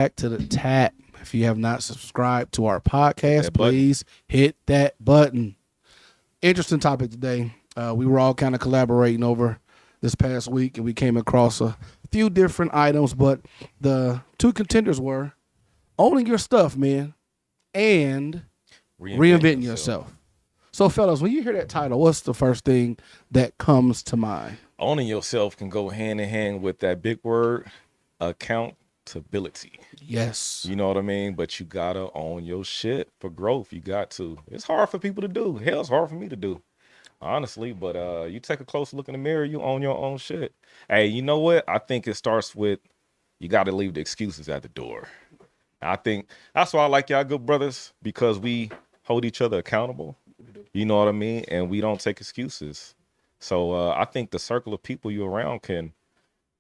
back to the T.A.P. If you have not subscribed to our podcast, That button. please hit that button. Interesting topic today. We were all kind of collaborating over this past week, and we came across a few different items, but the two contenders were owning your stuff, man, and reinventing yourself. So, fellas, when you hear that title, what's the first thing that comes to mind? Owning yourself can go hand in hand with that big word, accountability. Yes. You know what I mean? But you gotta own your shit for growth. You got to. It's hard for people to do. Hell, it's hard for me to do, honestly. But you take a close look in the mirror, you own your own shit. Hey, you know what? I think it starts with you got to leave the excuses at the door. I think that's why I like y'all good brothers, because we hold each other accountable. You know what I mean? And we don't take excuses. So I think the circle of people you're around can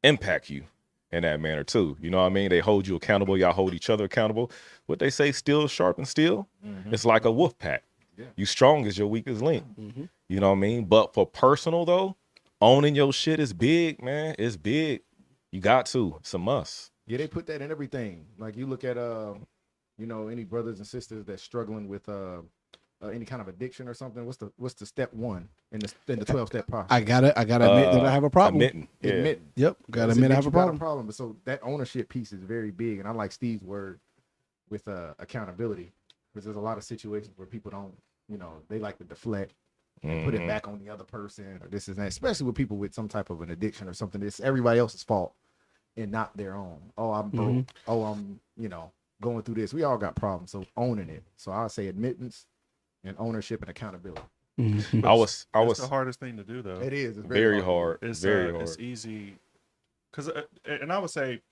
impact you in that manner too. You know what I mean? They hold you accountable. Y'all hold each other accountable. What they say, steel sharpens steel. It's like a wolf pack. Yeah. You strong as your weakest link. You know what I mean? But for personal though, owning your shit is big, man. It's big. You got to. It's a must. Yeah, they put that in everything. Like you look at, any brothers and sisters that's struggling with any kind of addiction or something. What's the step one in the 12-step process? I gotta admit that I have a problem. Admitting. Yeah. Admit. Yep, gotta admit I have a problem. But so that ownership piece is very big, and I like Steve's word with accountability, because there's a lot of situations where people don't, they like to deflect and put it back on the other person or this and that, especially with people with some type of an addiction or something. It's everybody else's fault and not their own. Oh, I'm broke. Oh, I'm, going through this. We all got problems. So owning it. So I would say admittance and ownership and accountability. I was the hardest thing to do, though. It is. It's very hard. It's very hard. It's easy, because and I would say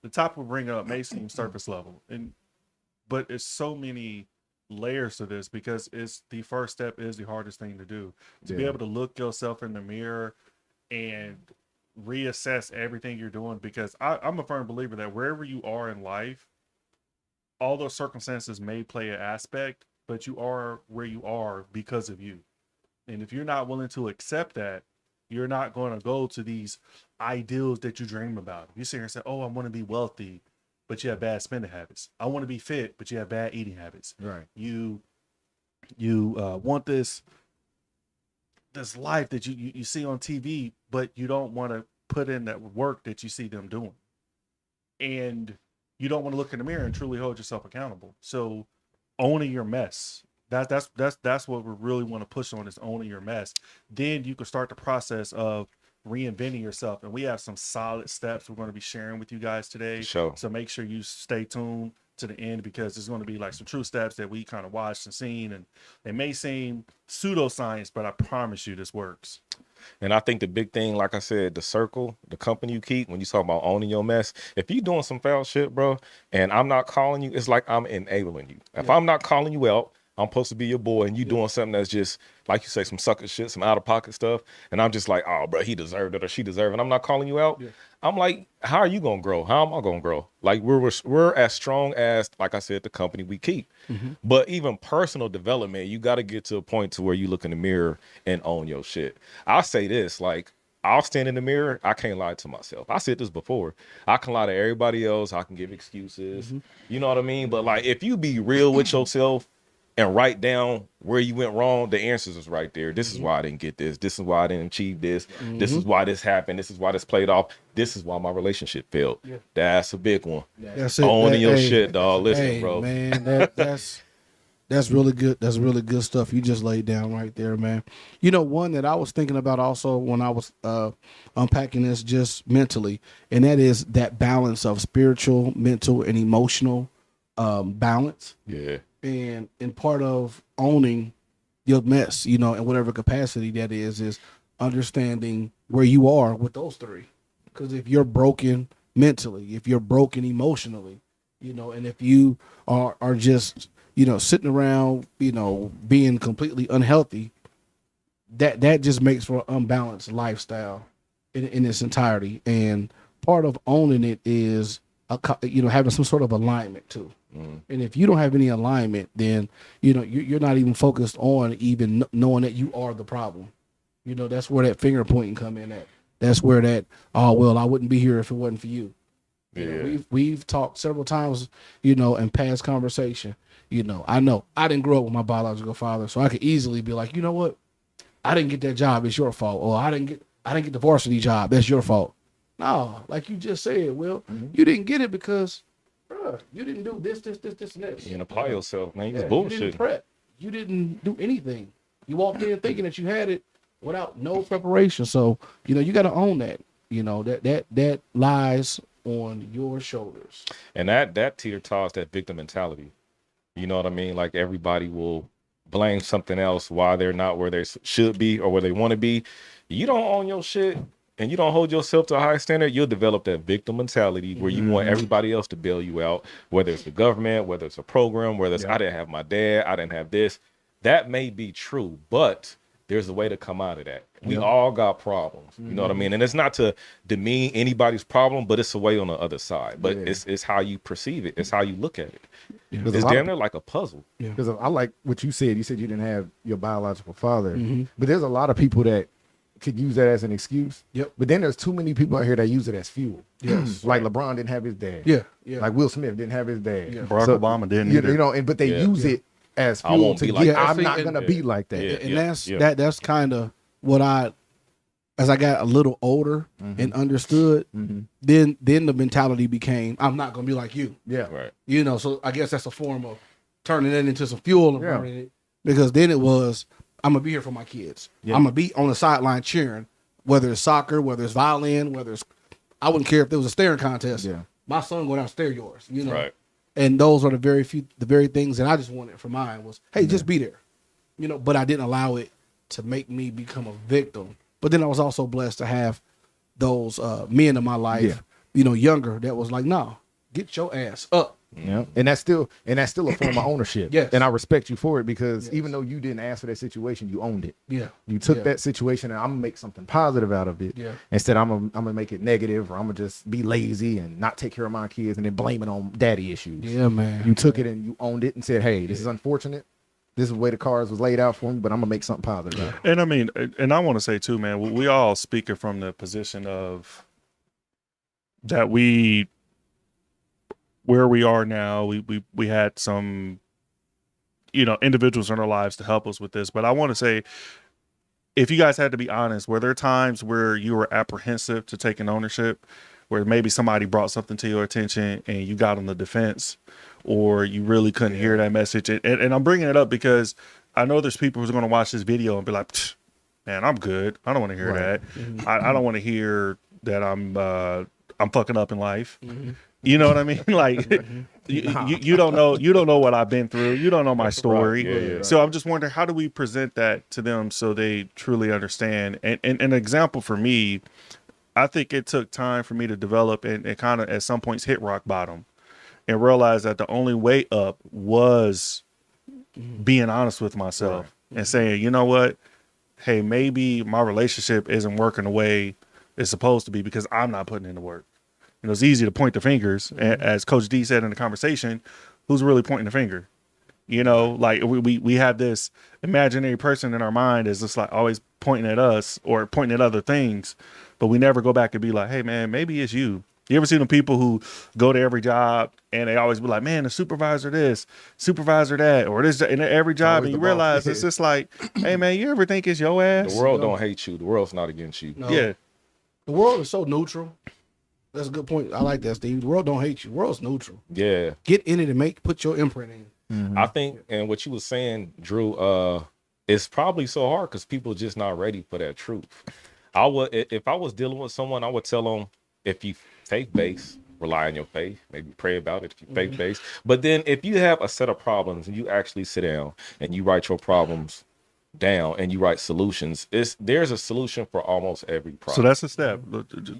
the top we bring up may seem surface level, but it's so many layers to this, because it's the first step is the hardest thing to do, to be able to look yourself in the mirror and reassess everything you're doing, because I'm a firm believer that wherever you are in life, all those circumstances may play an aspect, but you are where you are because of you. And if you're not willing to accept that, you're not going to go to these ideals that you dream about. If you sit here and say, oh, I want to be wealthy, but you have bad spending habits. I want to be fit, but you have bad eating habits. Right. You want this life that you see on TV, but you don't want to put in that work that you see them doing. And you don't want to look in the mirror and truly hold yourself accountable. So owning your mess, that's what we really want to push on, is owning your mess. Then you can start the process of reinventing yourself. And we have some solid steps we're going to be sharing with you guys today. Sure. So make sure you stay tuned to the end, because there's going to be like some true steps that we kind of watched and seen, and it may seem pseudoscience, but I promise you this works. And I think the big thing, like I said, the circle, the company you keep, when you talk about owning your mess, if you doing some foul shit, bro, and I'm not calling you, it's like I'm enabling you. If I'm not calling you out, I'm supposed to be your boy, and you doing something that's just, like you say, some sucker shit, some out-of-pocket stuff, and I'm just like, oh, bro, he deserved it or she deserved it, and I'm not calling you out. I'm like, how are you going to grow? How am I going to grow? Like, we're as strong as, like I said, the company we keep. But even personal development, you got to get to a point to where you look in the mirror and own your shit. I'll say this, like, I'll stand in the mirror. I can't lie to myself. I said this before. I can lie to everybody else. I can give excuses. You know what I mean? But, like, if you be real with yourself and write down where you went wrong, the answers is right there. This is why I didn't get this. This is why I didn't achieve this. This is why this happened. This is why this played off. This is why my relationship failed. That's a big one. That's it. Owning your shit, dog. Listen, bro. Man, that's really good. That's really good stuff you just laid down right there, man. One that I was thinking about also when I was unpacking this just mentally, and that is that balance of spiritual, mental, and emotional balance. Yeah. And part of owning your mess, in whatever capacity that is understanding where you are with those three. Because if you're broken mentally, if you're broken emotionally, and if you are just, sitting around, being completely unhealthy, that just makes for an unbalanced lifestyle in its entirety. And part of owning it is, having some sort of alignment too. And if you don't have any alignment, then you're not even focused on even knowing that you are the problem. That's where that finger pointing come in at. That's where that, oh well, I wouldn't be here if it wasn't for you. We've talked several times, in past conversation. I know I didn't grow up with my biological father, so I could easily be like, you know what, I didn't get that job, it's your fault, or I didn't get the varsity job, that's your fault. No, like you just said, Will, you didn't get it because, bruh, you didn't do this, and this. You can apply yourself, man. You You bullshit. didn't prep. You didn't do anything. You walked in thinking that you had it without no preparation. So, you got to own that. That lies on your shoulders. And that teeter-totters that victim mentality. You know what I mean? Like everybody will blame something else why they're not where they should be or where they want to be. You don't own your shit and you don't hold yourself to a high standard, you'll develop that victim mentality where you want everybody else to bail you out, whether it's the government, whether it's a program, whether it's I didn't have my dad, I didn't have this. That may be true, but there's a way to come out of that. We all got problems. You know what I mean? And it's not to demean anybody's problem, but it's a way on the other side. But it's how you perceive it. It's how you look at it. It's damn near like a puzzle. Because I like what you said. You said you didn't have your biological father. But there's a lot of people that could use that as an excuse. But then there's too many people out here that use it as fuel. Like LeBron didn't have his dad. Like Will Smith didn't have his dad. Barack Obama didn't either. But they use it as fuel to get, I'm not going to be like that. And that's kind of what as I got a little older and understood, then the mentality became, I'm not going to be like you. Right. So I guess that's a form of turning it into some fuel and burning it. Because then it was, I'm going to be here for my kids. I'm going to be on the sideline cheering, whether it's soccer, whether it's violin, I wouldn't care if there was a staring contest. My son going out and stare yours, Right. And those are the very things that I just wanted for mine was, hey, just be there. But I didn't allow it to make me become a victim. But then I was also blessed to have those men in my life, younger, that was like, no, get your ass up. And that's still a form of ownership. And I respect you for it because even though you didn't ask for that situation, you owned it. You took that situation and I'm gonna make something positive out of it. Instead, I'm gonna make it negative, or I'm gonna just be lazy and not take care of my kids and then blame it on daddy issues. Man. You took it and you owned it and said, hey, this is unfortunate. This is the way the cards was laid out for me, but I'm gonna make something positive out of it. And I mean, and I want to say too, man, we all speaking from the position of that where we are now, we had some, individuals in our lives to help us with this. But I want to say, if you guys had to be honest, were there times where you were apprehensive to taking ownership, where maybe somebody brought something to your attention and you got on the defense, or you really couldn't hear that message? And I'm bringing it up because I know there's people who's going to watch this video and be like, man, I'm good. I don't want to hear that. I don't want to hear that I'm fucking up in life. You know what I mean? Like you don't know what I've been through. You don't know my story. So I'm just wondering, how do we present that to them so they truly understand? And an example for me, I think it took time for me to develop and kind of at some points hit rock bottom and realize that the only way up was being honest with myself and saying, you know what? Hey, maybe my relationship isn't working the way it's supposed to be because I'm not putting in the work. It's easy to point the fingers, as Coach D said in the conversation. Who's really pointing the finger? Like we have this imaginary person in our mind is just like always pointing at us or pointing at other things, but we never go back and be like, hey man, maybe it's you. You ever seen the people who go to every job and they always be like, man, the supervisor this, supervisor that, or this in every job, and you realize it's just like, hey man, you ever think it's your ass? The world don't hate you. The world's not against you. No. Yeah. The world is so neutral. That's a good point. I like that, Steve. The world don't hate you. The world's neutral. Yeah. Get in it and put your imprint in. I think, and what you was saying, Drew, it's probably so hard because people are just not ready for that truth. If I was dealing with someone, I would tell them, if you faith-based, rely on your faith, maybe pray about it if you faith-based. But then if you have a set of problems and you actually sit down and you write your problems down and you write solutions, there's a solution for almost every problem. So that's a step.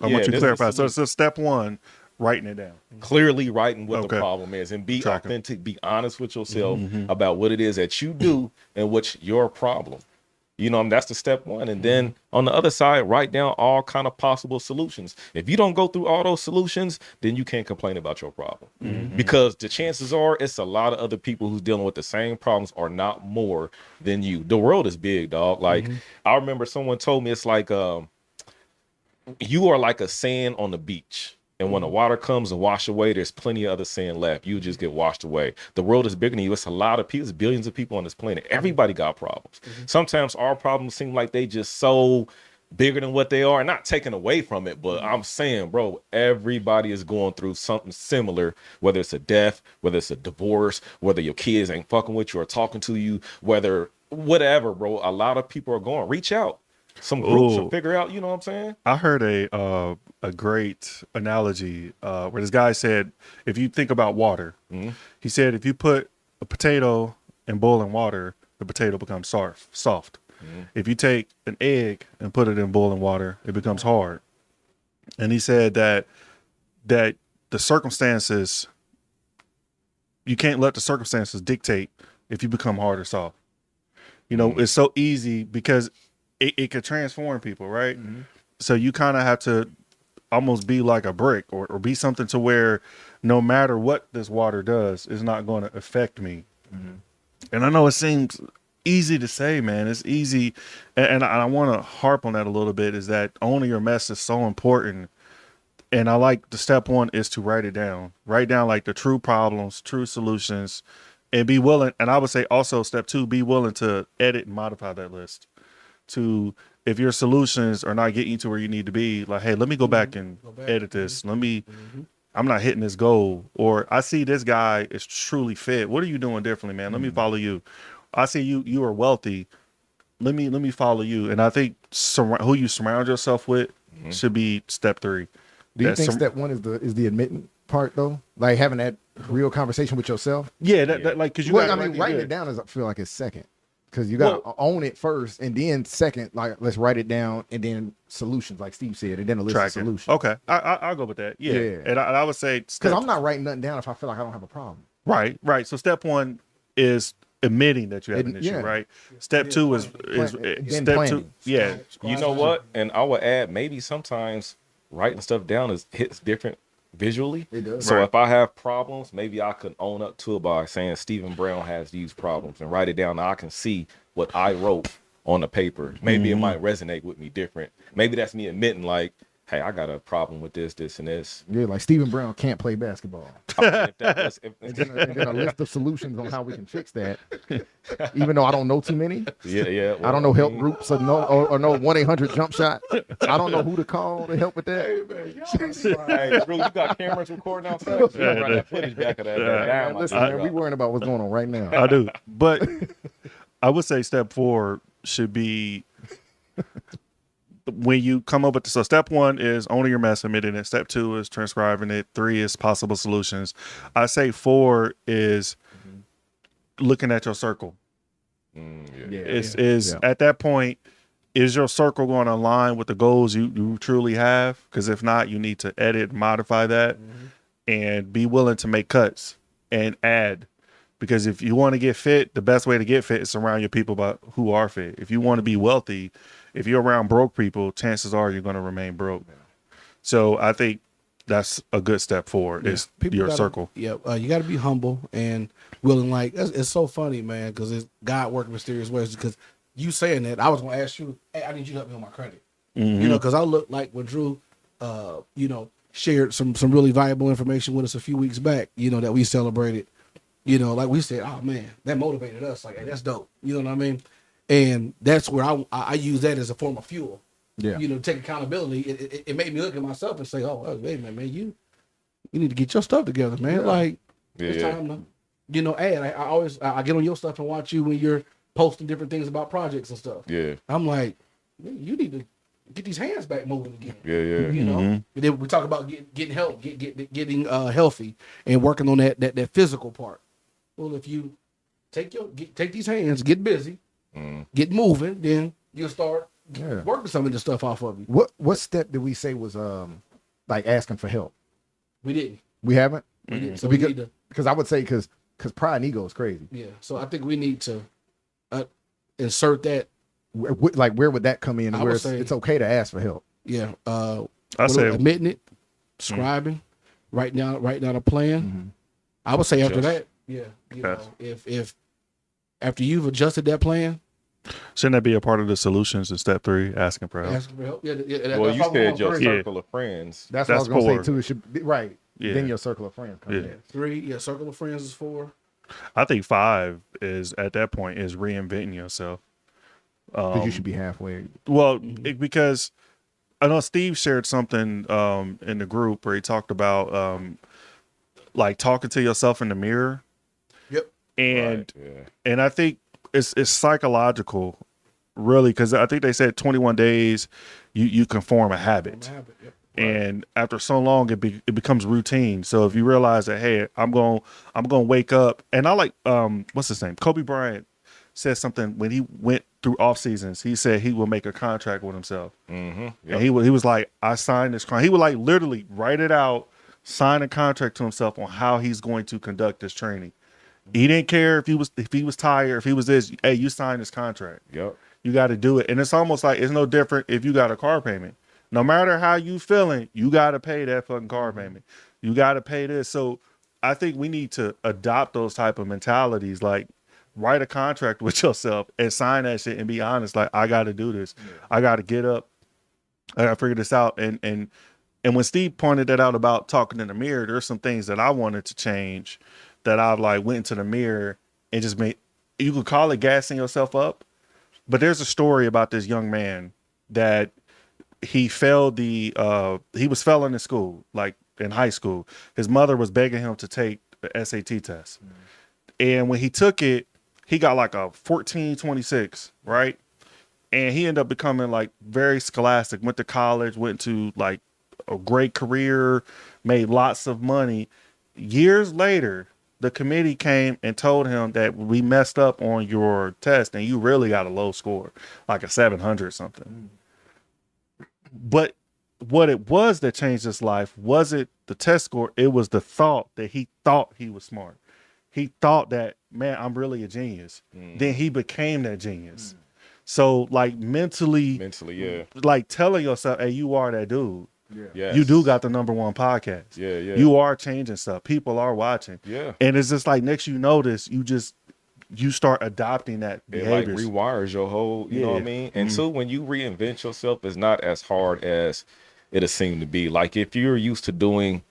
I want you to clarify. So it's a step one, writing it down. Clearly writing what the problem is and be authentic, be honest with yourself about what it is that you do and what's your problem. That's the step one. And then on the other side, write down all kind of possible solutions. If you don't go through all those solutions, then you can't complain about your problem. Because the chances are it's a lot of other people who's dealing with the same problems or not more than you. The world is big, dog. Like I remember someone told me it's like you are like a sand on the beach. And when the water comes and wash away, there's plenty of other sin left. You just get washed away. The world is bigger than you. It's a lot of people. It's billions of people on this planet. Everybody got problems. Sometimes our problems seem like they just so bigger than what they are. And not taken away from it, but I'm saying, bro, everybody is going through something similar, whether it's a death, whether it's a divorce, whether your kids ain't fucking with you or talking to you, whether whatever, bro. A lot of people are going. Reach out. Some groups to figure out, you know what I'm saying? I heard a great analogy where this guy said, if you think about water, he said if you put a potato in boiling water, the potato becomes soft. If you take an egg and put it in boiling water, it becomes hard. And he said that the circumstances, you can't let the circumstances dictate if you become hard or soft. You know, it's so easy because it could transform people, right? So you kind of have to almost be like a brick or be something to where no matter what this water does, it's not going to affect me. And I know it seems easy to say, man. It's easy. And I want to harp on that a little bit, is that owning your mess is so important. And I like the step one is to write it down. Write down like the true problems, true solutions, and be willing. And I would say also step two, be willing to edit and modify that list. To, if your solutions are not getting you to where you need to be, like, hey, let me go back and edit this. I'm not hitting this goal. Or I see this guy is truly fit. What are you doing differently, man? Let me follow you. I see you are wealthy. Let me follow you. And I think who you surround yourself with should be step three. Do you think step one is the admitting part though? Like having that real conversation with yourself? Yeah, that like, because you writing it down is, I feel like, it's second. Because you got to own it first, and then second, like, let's write it down, and then solutions, like Steve said, and then a list of solutions. Okay, I'll go with that. Yeah. And I would say, because I'm not writing nothing down if I feel like I don't have a problem. Right. So step one is admitting that you have an issue, right? Step two is step two. Yeah. You know what? And I would add, maybe sometimes writing stuff down hits different visually. It does. So if I have problems, maybe I can own up to it by saying Stephen Brown has these problems and write it down. Now I can see what I wrote on the paper. Maybe it might resonate with me different. Maybe that's me admitting, like, hey, I got a problem with this, and this. Yeah, like Stephen Brown can't play basketball. And then a list of solutions on how we can fix that. Even though I don't know too many. Yeah. Well, I don't know help groups or no 1-800 jump shot. I don't know who to call to help with that. Hey, Drew, you got cameras recording outside? So you run that footage back of that. Man, listen, man, we worrying about what's going on right now. I do. But I would say step 4 should be when you come up with so step 1 is owning your mess, admitting it. Step 2 is transcribing it. 3 is possible solutions. I say 4 is looking at your circle. At that point, is your circle going to align with the goals you truly have? Because if not, you need to edit, modify that, and be willing to make cuts and add. Because if you want to get fit, the best way to get fit is surround your people who are fit. If you want to be wealthy, if you're around broke people, chances are you're going to remain broke. So I think that's a good step forward is your circle. Yeah, you got to be humble and willing. Like, it's so funny, man, because it's God working mysterious ways. Because you saying that, I was going to ask you, hey, I need you to help me on my credit. You know, because I look like when Drew, shared some really valuable information with us a few weeks back, that we celebrated. Like we said, oh man, that motivated us. Like, hey, that's dope. You know what I mean? And that's where I use that as a form of fuel. Yeah. Take accountability. It made me look at myself and say, oh, wait a minute, man, you need to get your stuff together, man. Yeah. Like, it's time to, add. I get on your stuff and watch you when you're posting different things about projects and stuff. Yeah. I'm like, you need to get these hands back moving again. Yeah. And then we talk about getting help, getting healthy and working on that physical part. Well, if you take these hands, get busy, get moving, then you'll start working some of the stuff off of you. What step did we say was like asking for help? We didn't. We haven't? We didn't. So because I would say because pride and ego is crazy. Yeah. So I think we need to insert that. Like, where would that come in? Where it's okay to ask for help? Yeah. I say admitting it, scribing, writing down a plan. I would say after that. Yeah, if after you've adjusted that plan, Shouldn't that be a part of the solutions in step 3, asking for help? Asking for help. Yeah, Well, that's you probably said one your three. circle of friends. That's what I That's was gonna 4. say too. It should be right. Yeah. Then your circle of friends come Yeah. in. 3. Yeah, circle of friends is 4. I think 5 is at that point is reinventing yourself. Because you should be halfway. Well, because I know Steve shared something in the group where he talked about like talking to yourself in the mirror, Yep. and Right, yeah. and I think it's psychological, really, because I think they said 21 days you can form a habit. Yep. And after so long, it becomes routine. So if you realize that, hey, I'm going to wake up, and I like what's his name, Kobe Bryant said something when he went through off seasons. He said he will make a contract with himself, Yep. and he was like, I signed this contract. He would like literally write it out, sign a contract to himself on how he's going to conduct this training. He didn't care if he was tired, if he was this. Hey, you signed this contract. Yep. You got to do it, and it's almost like it's no different if you got a car payment. No matter how you feeling, you got to pay that fucking car payment. You got to pay this. So I think we need to adopt those type of mentalities. Like write a contract with yourself and sign that shit and be honest. Like I got to do this. Yeah. I got to get up. I got to figure this out. And when Steve pointed that out about talking in the mirror, there's some things that I wanted to change that I like went into the mirror and just made. You could call it gassing yourself up, but there's a story about this young man that he failed he was failing in school, like in high school. His mother was begging him to take the SAT test. And when he took it, he got like a 1426, right? And he ended up becoming like very scholastic, went to college, went to like a great career, made lots of money. Years later, the committee came and told him that we messed up on your test and you really got a low score, like a 700 or something. But what it was that changed his life wasn't the test score. It was the thought that he thought he was smart. He thought that, man, I'm really a genius. Then he became that genius. So like mentally, yeah. Like telling yourself, hey, you are that dude. Yeah. Yes. You do got the #1 podcast. Yeah. You are changing stuff. People are watching. Yeah. And it's just like next you notice, you start adopting that behavior. It like rewires your whole, you know what I mean? And so when you reinvent yourself, it's not as hard as it'll seem to be. Like if you're used to doing,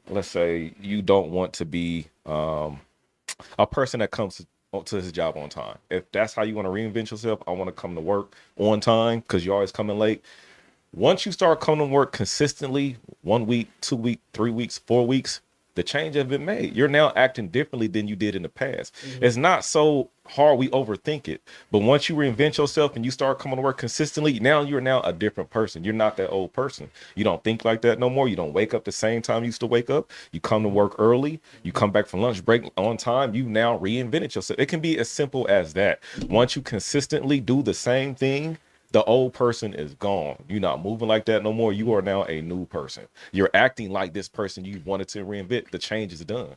let's say you don't want to be a person that comes to his job on time. If that's how you want to reinvent yourself, I want to come to work on time because you're always coming late. Once you start coming to work consistently, 1 week, 2 weeks, 3 weeks, 4 weeks, the change has been made. You're now acting differently than you did in the past. It's not so hard. We overthink it. But once you reinvent yourself and you start coming to work consistently, now you're now a different person. You're not that old person. You don't think like that no more. You don't wake up the same time you used to wake up. You come to work early. You come back from lunch break on time. You now reinvented yourself. It can be as simple as that. Once you consistently do the same thing, the old person is gone. You're not moving like that no more. You are now a new person. You're acting like this person you wanted to reinvent. The change is done.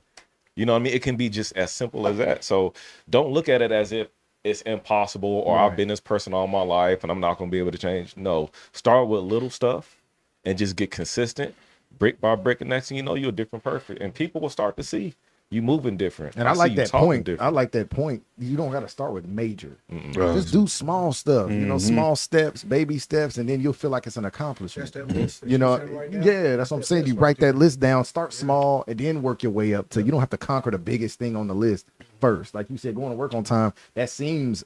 You know what I mean? It can be just as simple as that. So don't look at it as if it's impossible or I've been this person all my life and I'm not going to be able to change. No, start with little stuff and just get consistent, brick by brick. And next thing you know, you're a different person. And people will start to see you moving different. And I like that point. I like that point. You don't got to start with major. Just do small stuff, you know, small steps, baby steps, and then you'll feel like it's an accomplishment. That's that list. You know, yeah, that's what I'm saying. You write that list down, start small, and then work your way up to, you don't have to conquer the biggest thing on the list first. Like you said, going to work on time, that seems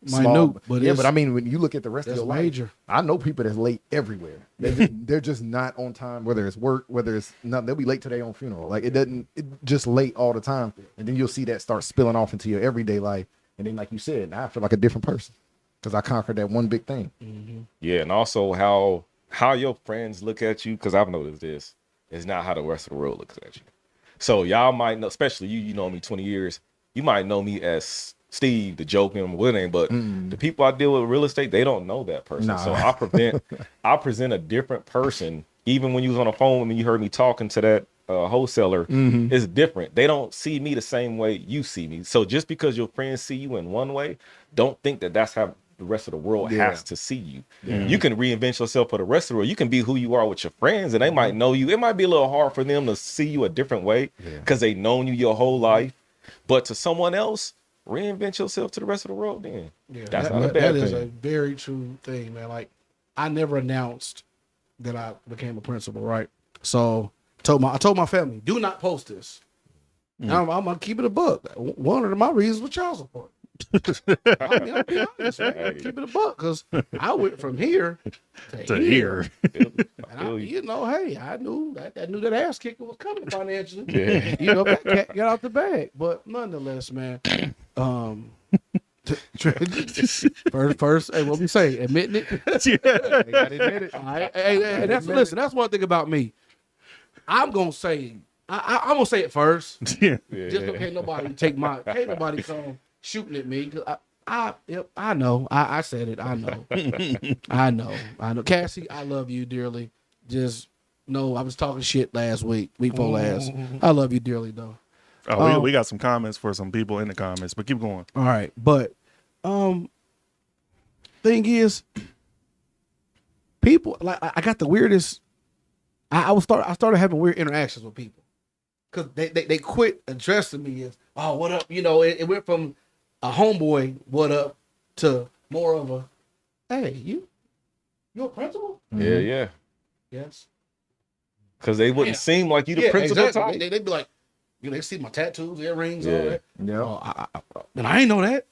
small, but yeah, but I mean, when you look at the rest of your major. life, I know people that's late everywhere. They're just not on time, whether it's work, whether it's not. They'll be late to their own funeral. Like it just late all the time, and then you'll see that start spilling off into your everyday life, and then like you said, now I feel like a different person because I conquered that one big thing. Yeah, and also how your friends look at you, because I've noticed this, is not how the rest of the world looks at you. So y'all might know, especially you know me 20 years, you might know me as Steve, the joking, what name, but the people I deal with real estate, they don't know that person. So I present a different person. Even when you was on the phone with me, you heard me talking to that wholesaler, it's different. They don't see me the same way you see me. So just because your friends see you in one way, don't think that that's how the rest of the world has to see you. You can reinvent yourself for the rest of the world. You can be who you are with your friends, and they might know you. It might be a little hard for them to see you a different way because they've known you your whole life. But to someone else, reinvent yourself to the rest of the world. Then Yeah, that's not a bad that is a thing. very true thing, man. Like, I never announced that I became a principal, right? So I told my family, do not post this. And I'm gonna keep it a buck. One of my reasons was child support. I'll be honest, man. Keep it a buck, because I went from here to here. And hey, I knew that ass kicker was coming financially. Yeah. That cat got out the bag. But nonetheless, man, first, hey, what we say, admitting it. They gotta admit it. All right. Hey, that's one thing about me. I'm gonna say, I'm gonna say it first. Just so can't nobody come shooting at me. 'Cause I know. I said it. I know. I know. Cassie, I love you dearly. Just know I was talking shit week before last. I love you dearly, though. Oh, we got some comments for some people in the comments, but keep going. All right, but thing is, people like I got the weirdest. I started having weird interactions with people because they quit addressing me as, oh, what up? It went from a homeboy, what up, to more of a, hey, you a principal? Yeah. Yes. Because they wouldn't seem like you the principal exactly. type. They'd be like, they see my tattoos, earrings, all that. Yeah. Oh, and I ain't know that.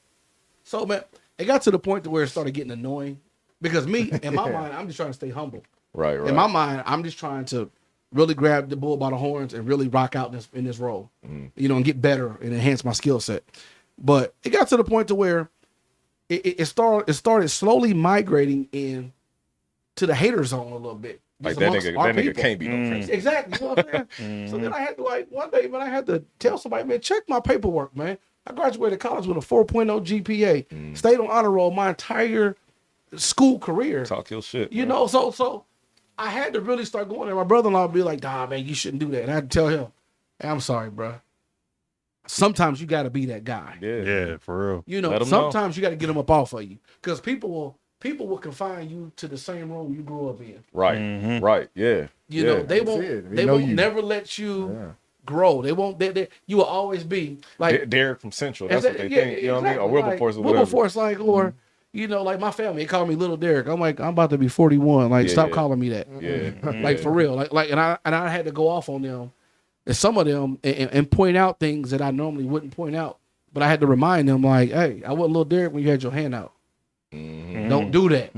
So, man, it got to the point to where it started getting annoying because me, in my mind, I'm just trying to stay humble. Right. In my mind, I'm just trying to really grab the bull by the horns and really rock out in this role, and get better and enhance my skill set. But it got to the point to where it started slowly migrating in to the hater zone a little bit. Like that nigga can't be no principal. Exactly. You know what I'm saying? So then I had to one day, man, I had to tell somebody, man, check my paperwork, man. I graduated college with a 4.0 GPA, stayed on honor roll my entire school career. Talk your shit. So I had to really start going there. My brother-in-law would be like, nah, man, you shouldn't do that. And I had to tell him, hey, I'm sorry, bro. Sometimes you got to be that guy. Yeah, for real. Sometimes you got to get them up off of you because people will confine you to the same room you grew up in. Right. Right. Yeah. They won't never let you grow. They won't. You will always be like Derek from Central. That's what they think. You know what I mean? Or Wilberforce or whatever. Wilberforce, or like my family, they call me Little Derek. I'm like, I'm about to be 41. Like, stop calling me that. Yeah. Like for real. Like, and I had to go off on them, and some of them, and point out things that I normally wouldn't point out. But I had to remind them, like, hey, I wasn't Little Derek when you had your hand out. Don't do that.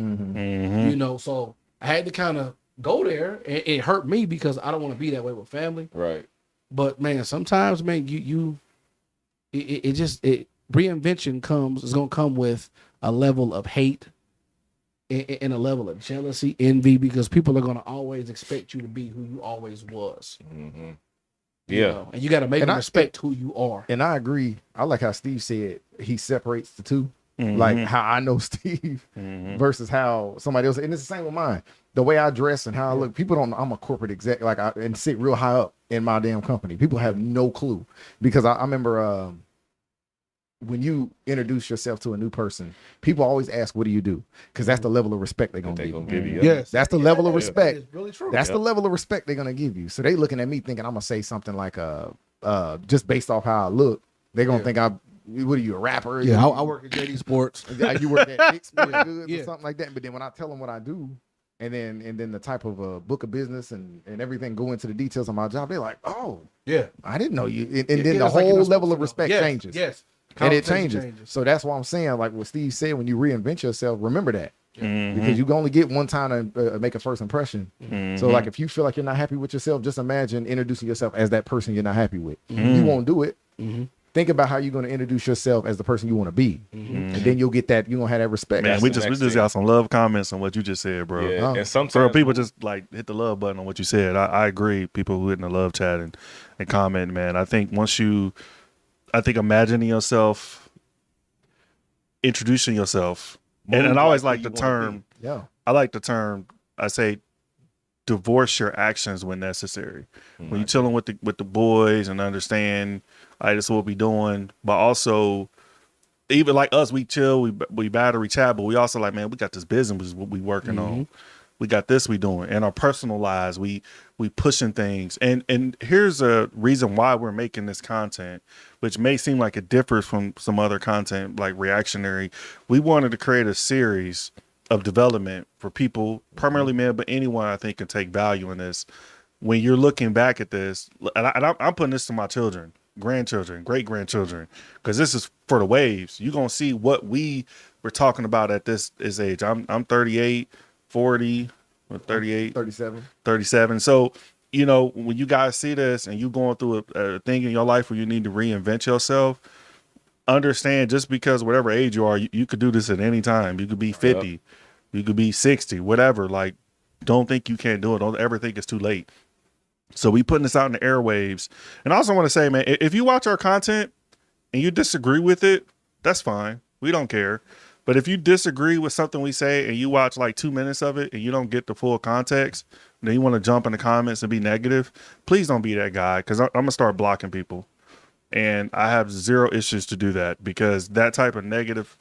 So I had to kind of go there, and it hurt me because I don't want to be that way with family. Right. But man, sometimes, man, reinvention is gonna come with a level of hate and a level of jealousy, envy, because people are gonna always expect you to be who you always was. Yeah. And you got to make them respect who you are. And I agree. I like how Steve said he separates the two. Like how I know Steve versus how somebody else. And it's the same with mine. The way I dress and how I look. People don't know I'm a corporate exec, and sit real high up in my damn company. People have no clue because I remember when you introduce yourself to a new person, people always ask, "What do you do?" Because that's the level of respect they're gonna give you. Yes, that's the level of respect. That is really true. That's the level of respect they're gonna give you. So they looking at me thinking I'm gonna say something like just based off how I look. They're gonna think what are you, a rapper? Yeah, I work at JD Sports. You work at Dick's Sports Goods or something like that. But then when I tell them what I do, and then the type of book of business and everything, go into the details of my job, they're like, oh, yeah, I didn't know you. And then the whole level of respect changes. Yes. And it changes. So that's why I'm saying, like what Steve said, when you reinvent yourself, remember that. Because you can only get one time to make a first impression. So like if you feel like you're not happy with yourself, just imagine introducing yourself as that person you're not happy with. You won't do it. Think about how you're going to introduce yourself as the person you want to be. And then you'll get that, you're going to have that respect. Man, we just got some love comments on what you just said, bro. Yeah. And sometimes people just like hit the love button on what you said. I agree. People who hit in the love chat and comment, man. I think imagining yourself, introducing yourself, and I always like the term. Yeah. I like the term. I say, divorce your actions when necessary. When you're chilling with the boys and understand, all right, this is what we doing. But also, even like us, we chill, we battery chat, but we also like, man, we got this business we working on. We got this we doing. In our personal lives, we we pushing things. And here's a reason why we're making this content, which may seem like it differs from some other content like reactionary. We wanted to create a series of development for people, primarily men, but anyone I think can take value in this. When you're looking back at this, and I'm putting this to my children, grandchildren, great grandchildren, because this is for the waves. You're gonna see what we were talking about at this age. I'm 38, 40, or 38, 37. So, you know, when you guys see this and you going through a thing in your life where you need to reinvent yourself, understand just because whatever age you are, you could do this at any time. You could be 50, you could be 60, whatever. Like, don't think you can't do it. Don't ever think it's too late. So we putting this out in the airwaves. And I also want to say, man, if you watch our content and you disagree with it, that's fine. We don't care. But if you disagree with something we say and you watch like 2 minutes of it and you don't get the full context, then you want to jump in the comments and be negative, please don't be that guy, because I'm going to start blocking people. And I have zero issues to do that, because that type of negative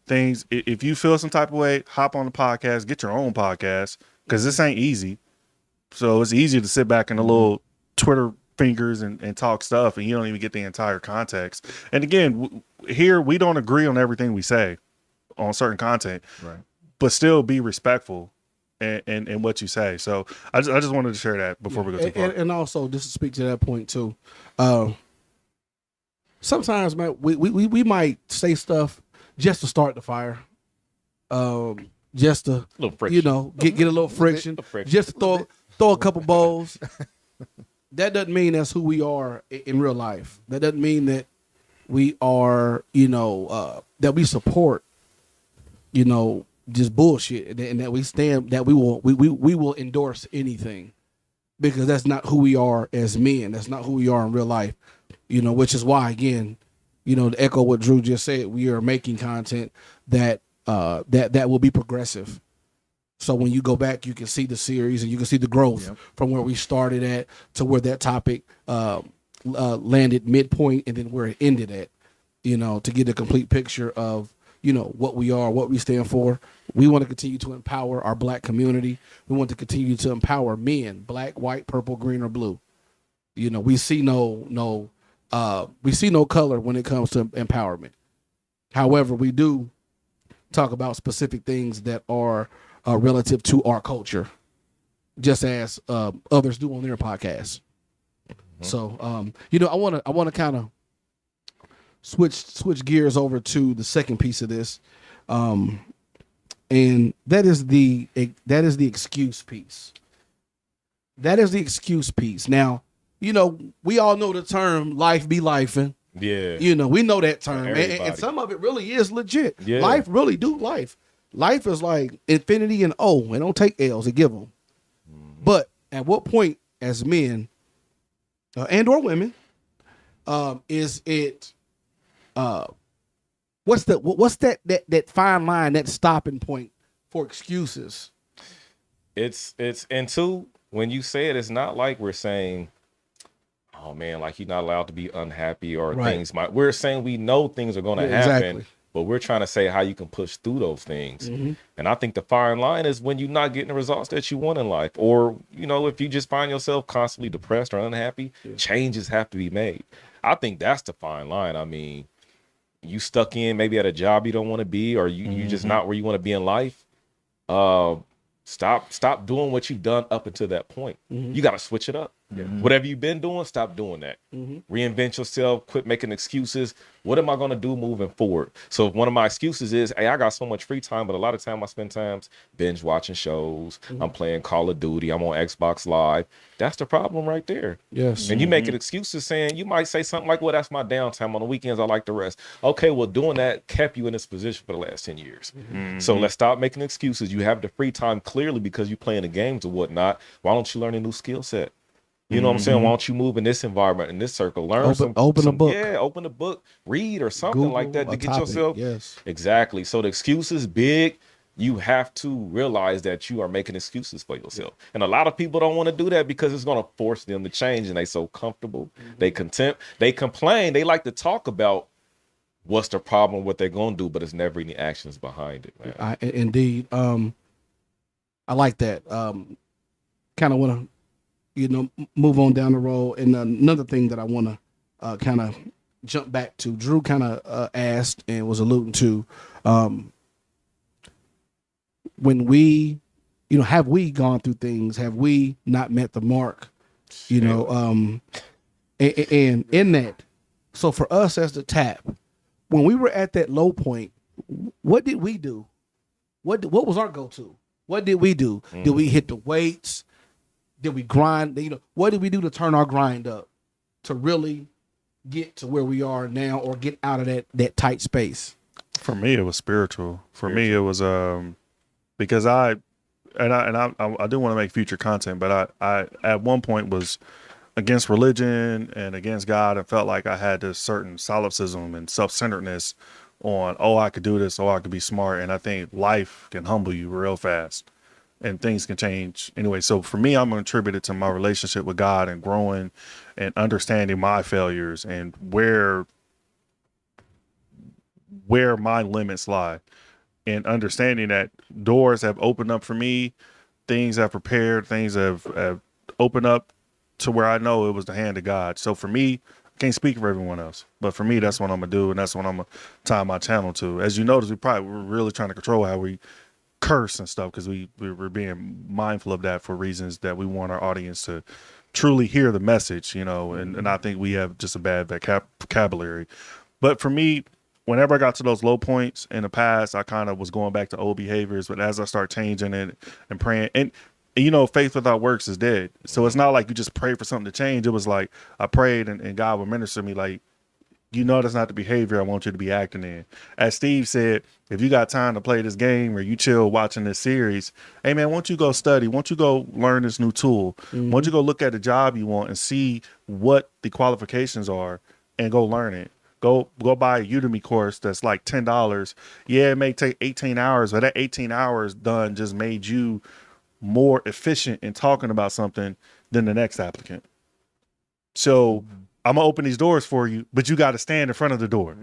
things, if you feel some type of way, hop on the podcast, get your own podcast, because this ain't easy. So it's easy to sit back in the little Twitter fingers and talk stuff, and you don't even get the entire context. And again, here we don't agree on everything we say on certain content, right? But still be respectful in what you say. So I just wanted to share that before we go too far. And also, just to speak to that point too, sometimes, man, we might say stuff just to start the fire. Just to, you know, get a little friction, just to throw a couple bowls. That doesn't mean that's who we are in real life. That doesn't mean that we are, you know, that we support, you know, just bullshit, and that we stand, that we will endorse anything, because that's not who we are as men. That's not who we are in real life, you know, which is why, again, you know, to echo what Drew just said, we are making content that will be progressive. So when you go back, you can see the series and you can see the growth from where we started at to where that topic landed midpoint, and then where it ended at, you know, to get a complete picture of, you know, what we are, what we stand for. We want to continue to empower our Black community. We want to continue to empower men, black, white, purple, green, or blue. You know, we see no color when it comes to empowerment. However, we do talk about specific things that are relative to our culture, just as others do on their podcasts. Mm-hmm. So, you know, I want to kind of switch gears over to the second piece of this, and that is the excuse piece. That is the excuse piece. Now, you know, we all know the term "life be lifing." Yeah, you know, we know that term, and some of it really is legit. Yeah. Life really do life. Life is like infinity and O. It don't take L's, it give them. Mm-hmm. But at what point, as men and or women, is it? What's that fine line, that stopping point for excuses? It's and two, when you say it, it's not like we're saying, oh man, like you're not allowed to be unhappy or things might. We're saying we know things are going to happen. Exactly. But we're trying to say how you can push through those things. Mm-hmm. And I think the fine line is when you're not getting the results that you want in life. Or, you know, if you just find yourself constantly depressed or unhappy, changes have to be made. I think that's the fine line. I mean, you stuck in maybe at a job you don't want to be, or you just not where you want to be in life. Stop doing what you've done up until that point. Mm-hmm. You got to switch it up. Mm-hmm. Whatever you've been doing, stop doing that. Mm-hmm. Reinvent yourself. Quit making excuses. What am I going to do moving forward? So if one of my excuses is, hey, I got so much free time, but a lot of time I spend times binge watching shows. Mm-hmm. I'm playing Call of Duty. I'm on Xbox Live. That's the problem right there. Yes. And you making excuses saying, you might say something like, well, that's my downtime. On the weekends, I like to rest. Okay, well, doing that kept you in this position for the last 10 years. Mm-hmm. So let's stop making excuses. You have the free time clearly because you're playing the games or whatnot. Why don't you learn a new skill set? You know what I'm saying? Why don't you move in this environment, in this circle? Learn open a book. Yeah, open a book, read or something Google, like that to get topic. yourself. Yes. Exactly. So the excuse is big. You have to realize that you are making excuses for yourself. And a lot of people don't want to do that because it's going to force them to change, and they so comfortable. Mm-hmm. They contempt. They complain. They like to talk about what's the problem, what they're going to do, but it's never any actions behind it, man. Indeed. I like that. Kind of want to, move on down the road. And another thing that I want to kind of jump back to, Drew kind of asked and was alluding to, when we, have we gone through things? Have we not met the mark? And in that, so for us as the T.A.P, when we were at that low point, what did we do? What was our go-to? What did we do? Did we hit the weights? Did we grind? What did we do to turn our grind up to really get to where we are now, or get out of that tight space? For me, it was spiritual. For me, it was because I do want to make future content, but I at one point was against religion and against God, and felt like I had this certain solipsism and self-centeredness on, I could do this, I could be smart. And I think life can humble you real fast and things can change anyway. So for me, I'm going to attribute it to my relationship with God and growing and understanding my failures and where my limits lie, and understanding that doors have opened up for me, things have prepared, things have opened up to where I know it was the hand of God. So for me, I can't speak for everyone else, but for me, that's what I'm gonna do, and that's what I'm gonna tie my channel to. As you notice, we're really trying to control how we curse and stuff, because we're being mindful of that for reasons that we want our audience to truly hear the message, and I think we have just a bad vocabulary. But for me, whenever I got to those low points in the past, I kind of was going back to old behaviors. But as I start changing it and praying, and faith without works is dead. So it's not like you just pray for something to change. It was like I prayed and God would minister to me like, that's not the behavior I want you to be acting in. As Steve said, if you got time to play this game or you chill watching this series, hey man, won't you go study? Won't you go learn this new tool? Won't you go look at the job you want and see what the qualifications are and go learn it? Go buy a Udemy course that's like $10. Yeah, it may take 18 hours, but that 18 hours done just made you more efficient in talking about something than the next applicant. So I'm gonna open these doors for you, but you got to stand in front of the door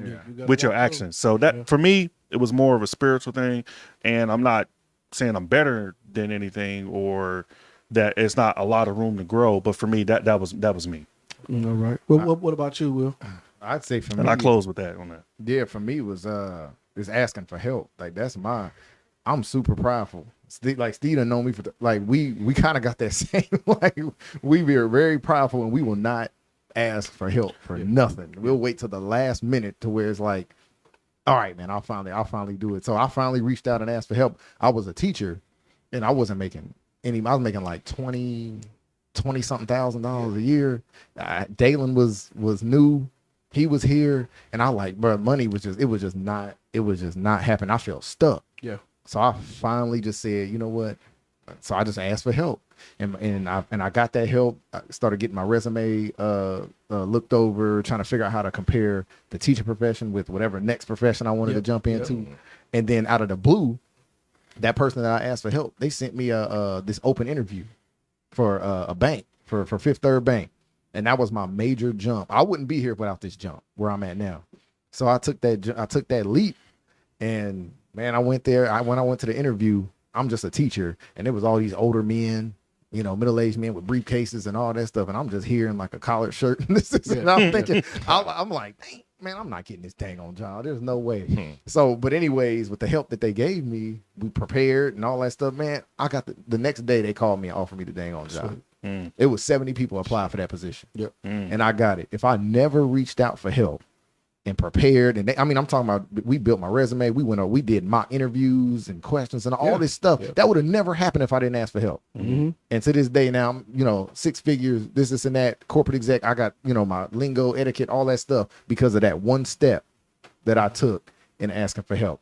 with your actions. So that for me, it was more of a spiritual thing, and I'm not saying I'm better than anything or that it's not a lot of room to grow, but for me, that was me. All right. Well, what about you, Will? I'd say for me, and I close with that on that. Yeah, for me was is asking for help. Like I'm super prideful. Like Steve done know me for we kind of got that same, like we are very prideful and we will not ask for help for nothing. We'll wait till the last minute to where it's like, all right, man, I'll finally do it. So I finally reached out and asked for help. I was a teacher and I wasn't making I was making like 20 something $1,000 a year. Dalen was new. He was here and I like, bro, money was just not happening. I felt stuck. Yeah. So I finally just said, you know what? So I just asked for help, and I got that help. I started getting my resume looked over, trying to figure out how to compare the teaching profession with whatever next profession I wanted to jump into. And then out of the blue, that person that I asked for help, they sent me this open interview for a bank for Fifth Third Bank, and that was my major jump. I wouldn't be here without this jump where I'm at now. So I took that leap, and man, I went there. When I went to the interview, I'm just a teacher, and it was all these older men, middle-aged men with briefcases and all that stuff, and I'm just here in like a collared shirt. And I'm thinking, I'm like, dang, man, I'm not getting this dang on job. There's no way. So, but anyways, with the help that they gave me, we prepared and all that stuff, man, I got the next day they called me and offered me the dang on job. It was 70 people applied for that position. Yep. And I got it. If I never reached out for help and prepared, and I'm talking about, we built my resume, we did mock interviews and questions and all this stuff. That would have never happened if I didn't ask for help. And to this day now, 6 figures, this and that, corporate exec, I got, my lingo, etiquette, all that stuff because of that one step that I took in asking for help.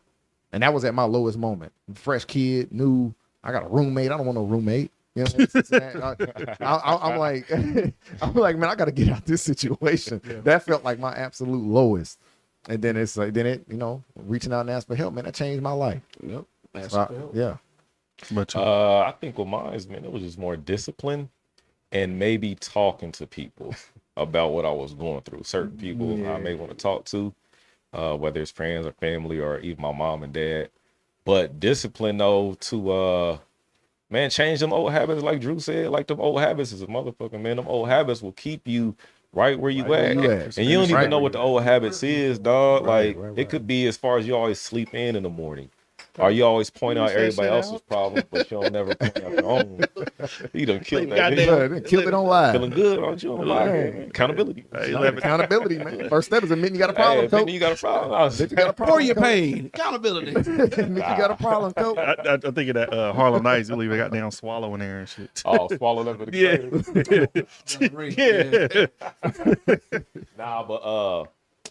And that was at my lowest moment. Fresh kid, new, I got a roommate. I don't want no roommate. I'm like, man, I got to get out this situation. That felt like my absolute lowest. And then it's like, reaching out and asking for help, man, that changed my life. Yep. So yeah. But I think with mine, man, it was just more discipline and maybe talking to people about what I was going through. Certain people I may want to talk to, whether it's friends or family or even my mom and dad. But discipline, though, to man, change them old habits. Like Drew said, like them old habits is a motherfucker, man. Them old habits will keep you right where you at. And you don't even know what the old habits is, dog. Like it could be as far as you always sleep in the morning. Or you always point out everybody else's problems, but you don't never point out your own. You done killed that. Killed it on live. Feeling good, aren't you? On live. Accountability. Accountability, man. First step is admitting you got a problem, coach. You got a problem. For your pain. Accountability. Admit you got a problem, coach. I think of that Harlem Nights. You leave a goddamn swallow in there and shit. Oh, swallow that for the Nah, but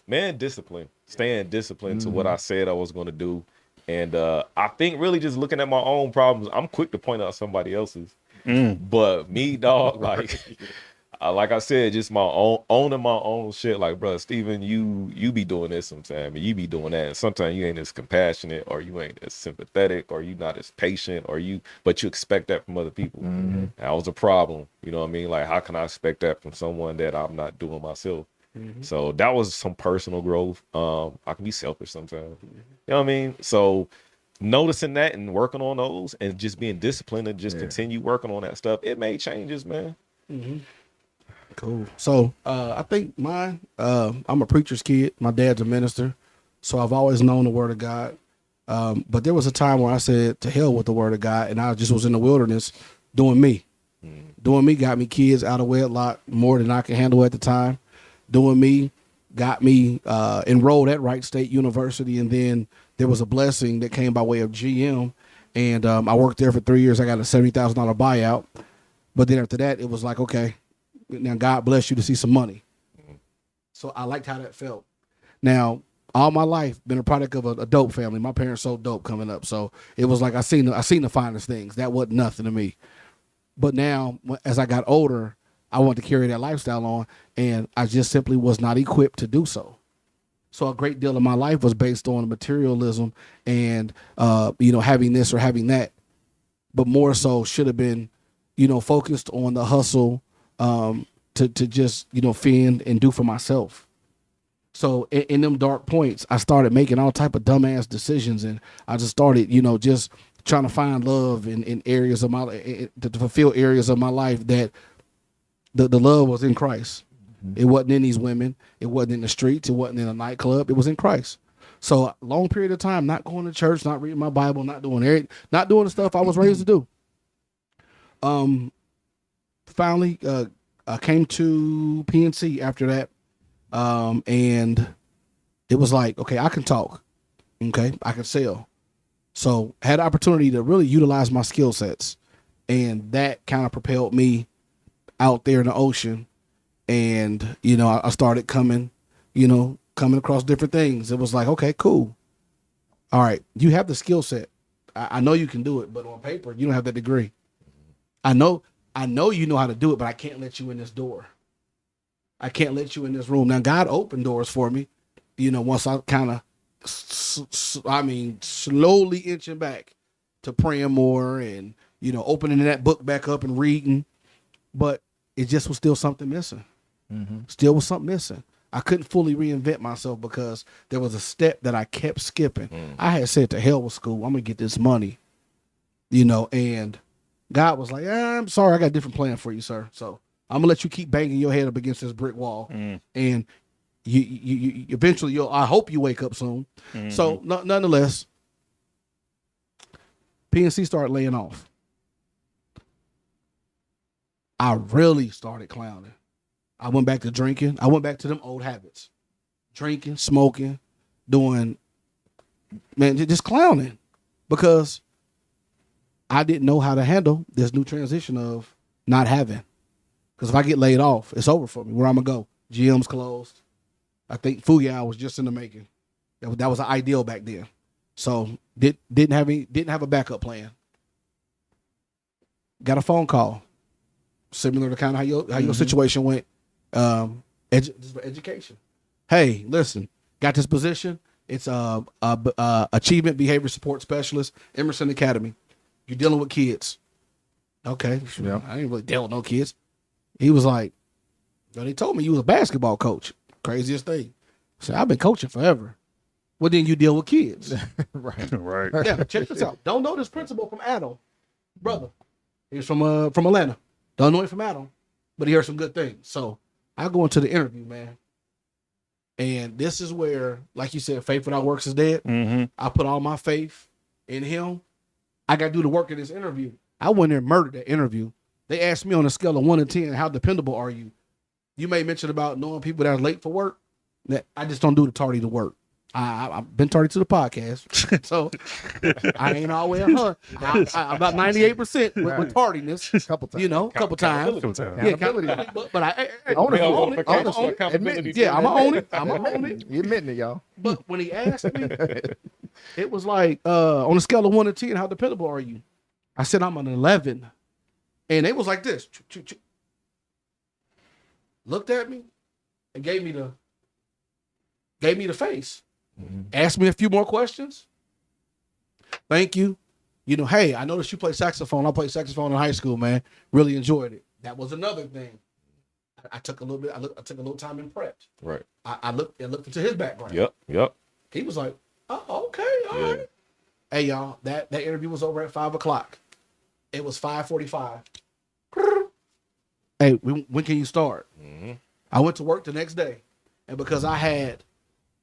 man, discipline. Staying disciplined to what I said I was going to do. And I think really just looking at my own problems, I'm quick to point out somebody else's. But me, dog, like I said, just my own owning my own shit. Like, bro, Steven, you be doing this sometimes, and you be doing that. And sometimes you ain't as compassionate, or you ain't as sympathetic, or you not as patient, but you expect that from other people. That was a problem. You know what I mean? Like, how can I expect that from someone that I'm not doing myself? So that was some personal growth. I can be selfish sometimes. You know what I mean? So noticing that and working on those and just being disciplined and just continue working on that stuff, it made changes, man. Cool. So I think mine, I'm a preacher's kid. My dad's a minister. So I've always known the word of God. But there was a time where I said, to hell with the word of God. And I just was in the wilderness doing me. Doing me got me kids out of wedlock more than I could handle at the time. Doing me got me enrolled at Wright State University, and then there was a blessing that came by way of GM, and I worked there for 3 years. I got a $70,000 buyout, but then after that, it was like, okay, now God bless you to see some money. So I liked how that felt. Now, all my life, been a product of a dope family. My parents sold dope coming up, so it was like I seen the finest things. That wasn't nothing to me. But now, as I got older, I wanted to carry that lifestyle on, and I just simply was not equipped to do so. So a great deal of my life was based on materialism and, having this or having that, but more so should have been, focused on the hustle to just, fend and do for myself. So in them dark points, I started making all type of dumbass decisions, and I just started, just trying to find love in areas of my, to fulfill areas of my life that the love was in Christ. It wasn't in these women. It wasn't in the streets. It wasn't in a nightclub. It was in Christ. So a long period of time, not going to church, not reading my Bible, not doing the stuff I was raised to do. Finally, I came to PNC after that. And it was like, okay, I can talk. Okay. I can sell. So I had the opportunity to really utilize my skill sets. And that kind of propelled me out there in the ocean. And, I started coming across different things. It was like, okay, cool. All right. You have the skill set. I know you can do it, but on paper, you don't have that degree. I know you know how to do it, but I can't let you in this door. I can't let you in this room. Now, God opened doors for me, once I kind of, slowly inching back to praying more and, opening that book back up and reading. But it just was still something missing. Still was something missing. I couldn't fully reinvent myself because there was a step that I kept skipping. I had said to hell with school, I'm going to get this money, and God was like, I'm sorry, I got a different plan for you, sir. So I'm going to let you keep banging your head up against this brick wall. And you eventually, I hope you wake up soon. So nonetheless, PNC started laying off. I really started clowning. I went back to drinking. I went back to them old habits. Drinking, smoking, doing, just clowning. Because I didn't know how to handle this new transition of not having. Because if I get laid off, it's over for me. Where I'm going to go? GM's closed. I think Fuyao was just in the making. That was an ideal back then. So didn't have a backup plan. Got a phone call. Similar to kind of how your situation went. Education. Hey, listen, got this position. It's Achievement Behavior Support Specialist, Emerson Academy. You're dealing with kids. Okay. Yeah. I ain't really dealing with no kids. He was like, well, they told me you was a basketball coach. Craziest thing. I said, I've been coaching forever. Well, then you deal with kids. Right. Yeah, check this out. Don't know this principle from Adam. Brother, He's from Atlanta. Don't know him from Adam, but he heard some good things. So I go into the interview, man. And this is where, like you said, faith without works is dead. Mm-hmm. I put all my faith in him. I got to do the work in this interview. I went there and murdered that interview. They asked me on a scale of 1 to 10, how dependable are you? You may mention about knowing people that are late for work. That I just don't do the tardy to work. I've been tardy to the podcast, so I ain't always I'm about 98% with tardiness. Couple times. You know, couple times. Yeah, Accountability. but I Own it. own it. I'm Own it. Accountability. Yeah, I'm gonna own it. I'm gonna own it. You admitting it, y'all. But when he asked me, it was like, on a scale of 1 to 10, how dependable are you? I said I'm an 11, and it was like this. Looked at me and gave me the face. Mm-hmm. Asked me a few more questions. Thank you. You know, hey, I noticed you play saxophone. I played saxophone in high school, man. Really enjoyed it. That was another thing. I took a little bit. I took a little time and prepped. Right. I looked into his background. Yep. He was like, "Oh, okay, all right." Hey, y'all, that interview was over at 5:00. It was 5:45. Hey, when can you start? Mm-hmm. I went to work the next day, and because I had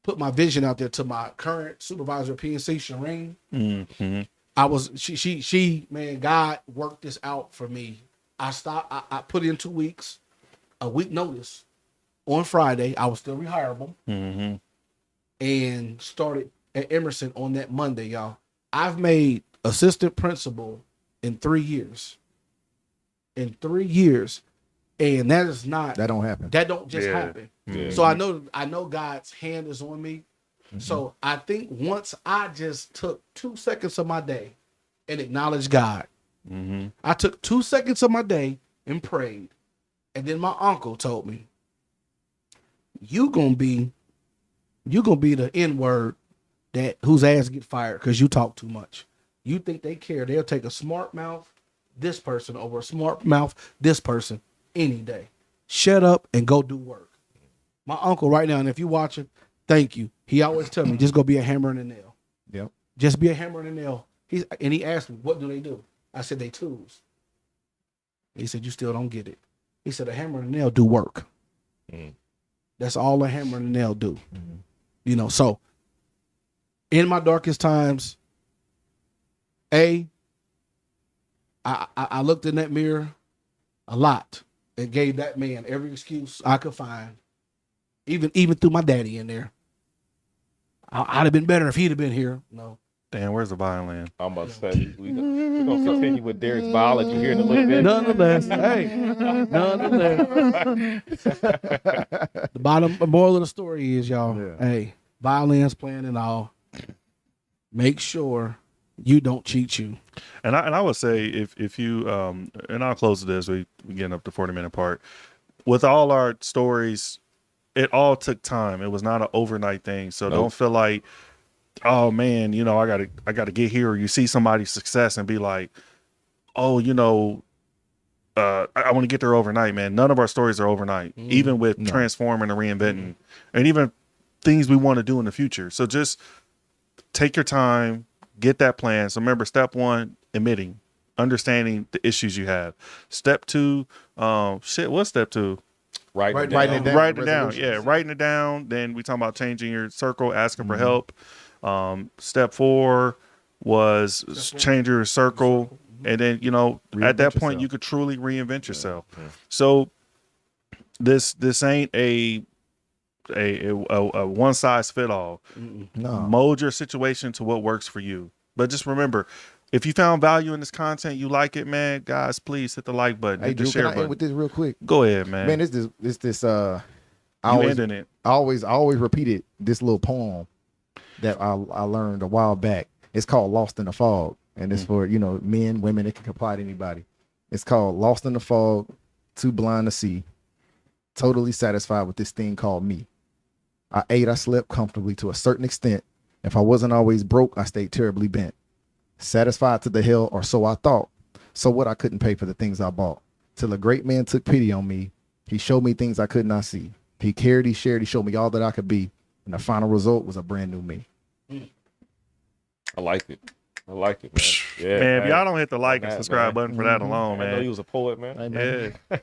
put my vision out there to my current supervisor at PNC, Shireen, Mm-hmm. I was she man, God worked this out for me. I put in 2 weeks, a week notice on Friday. I was still rehireable, Mm-hmm. and started at Emerson on that Monday, y'all. I've made assistant principal in 3 years. In 3 years. And that is not That don't happen. that don't just Yeah. happen. Yeah. So I know God's hand is on me. So I think once I just took 2 seconds of my day and acknowledged God, Mm-hmm. I took 2 seconds of my day and prayed. And then my uncle told me, you gonna be the N-word that whose ass get fired because you talk too much. You think they care? They'll take a smart mouth this person over a smart mouth this person any day. Shut up and go do work. My uncle right now, and if you watching, thank you. He always tell me, just go be a hammer and a nail. Yep. Just be a hammer and a nail. He asked me, what do they do? I said, they tools. He said, you still don't get it. He said, a hammer and a nail do work. Mm. That's all a hammer and a nail do. You know, so in my darkest times, I looked in that mirror a lot and gave that man every excuse I could find, even threw my daddy in there. I'd have been better if he'd have been here. No. Damn, where's the violin? I'm about to say we're gonna continue with Derek's biology here in a little bit. Nonetheless, the moral of the story is, y'all, hey, violins playing and all, make sure you don't cheat you. And I would say if you and I'll close this. We getting up to 40-minute part. With all our stories, it all took time. It was not an overnight thing. So don't feel like, oh man, you know, I gotta get here. Or you see somebody's success and be like, oh, you know, I want to get there overnight, man. None of our stories are overnight, even with transforming and reinventing, and even things we want to do in the future. So just take your time, get that plan. So remember, step 1, admitting, understanding the issues you have. Step 2, what's step 2? Writing it Writing down. it Writing it down. Yeah, writing it down. Then we talking about changing your circle, asking for help. Step 4 was change your circle. And then, you know, at that point, you could truly reinvent yourself. So this ain't a one size fit all. No. Mold your situation to what works for you. But just remember, if you found value in this content, you like it, man, guys, please hit the like button, Hey, hit the Drew, share can I end button. with this real quick? Go ahead, man. Man, it's this you ending it. I always repeated this little poem that I learned a while back. It's called Lost in the Fog. And it's for, you know, men, women, it can apply to anybody. It's called Lost in the Fog, Too Blind to See, Totally Satisfied with This Thing Called Me. I ate, I slept comfortably to a certain extent. If I wasn't always broke, I stayed terribly bent. Satisfied to the hell, or so I thought. So what, I couldn't pay for the things I bought. Till a great man took pity on me. He showed me things I could not see. He cared, he shared, he showed me all that I could be. And the final result was a brand new me. I like it. I like it, man. Yeah, Man, if hey, y'all don't hit the like and that, subscribe man. button for that Mhm. alone, I know you man. was a poet, man. Hey, man. Yeah,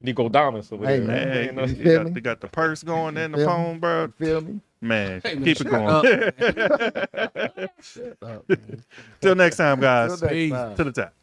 Nico Diamonds over Hey, there, man. man. You know? You feel me? They got the purse going in the Feel me? poem, bro. You feel me? Man, Hey, man, keep it shut going. up, Shut up, man. Till next time, guys. Till next Peace. time. To the top.